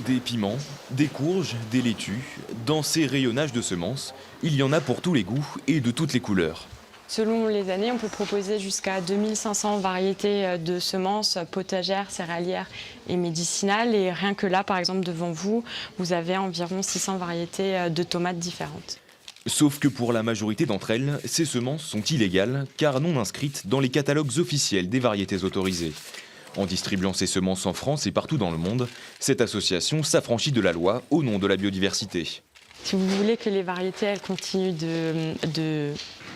Des piments, des courges, des laitues. Dans ces rayonnages de semences, il y en a pour tous les goûts et de toutes les couleurs. Selon les années, on peut proposer jusqu'à 2500 variétés de semences potagères, céréalières et médicinales. Et rien que là, par exemple, devant vous, vous avez environ 600 variétés de tomates différentes. Sauf que pour la majorité d'entre elles, ces semences sont illégales car non inscrites dans les catalogues officiels des variétés autorisées. En distribuant ces semences en France et partout dans le monde, cette association s'affranchit de la loi au nom de la biodiversité. Si vous voulez que les variétés elles continuent de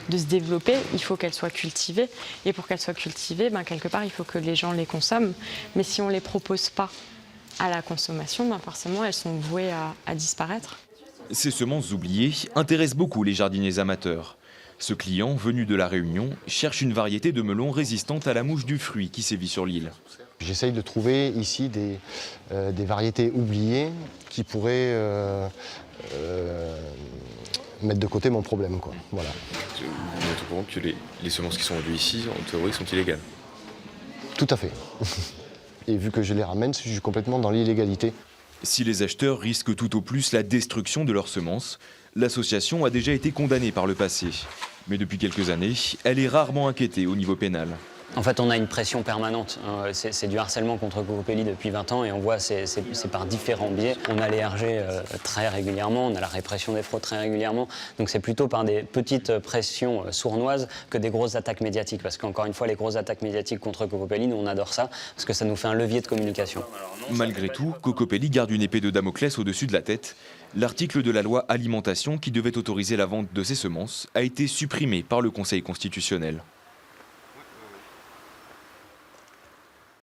se développer, il faut qu'elles soient cultivées. Et pour qu'elles soient cultivées, quelque part, il faut que les gens les consomment. Mais si on ne les propose pas à la consommation, forcément, elles sont vouées à disparaître. Ces semences oubliées intéressent beaucoup les jardiniers amateurs. Ce client, venu de La Réunion, cherche une variété de melons résistante à la mouche du fruit qui sévit sur l'île. J'essaye de trouver ici des variétés oubliées qui pourraient mettre de côté mon problème, quoi. Voilà. Vous êtes au courant que les semences qui sont vendues ici, en théorie, sont illégales? Tout à fait. Et vu que je les ramène, je suis complètement dans l'illégalité. Si les acheteurs risquent tout au plus la destruction de leurs semences, l'association a déjà été condamnée par le passé. Mais depuis quelques années, elle est rarement inquiétée au niveau pénal. En fait, on a une pression permanente. C'est du harcèlement contre Cocopelli depuis 20 ans et on voit c'est par différents biais. On a les RG très régulièrement, on a la répression des fraudes très régulièrement. Donc c'est plutôt par des petites pressions sournoises que des grosses attaques médiatiques. Parce qu'encore une fois, les grosses attaques médiatiques contre Cocopelli, nous on adore ça parce que ça nous fait un levier de communication. Malgré tout, Cocopelli garde une épée de Damoclès au-dessus de la tête. L'article de la loi alimentation qui devait autoriser la vente de ces semences a été supprimé par le Conseil constitutionnel.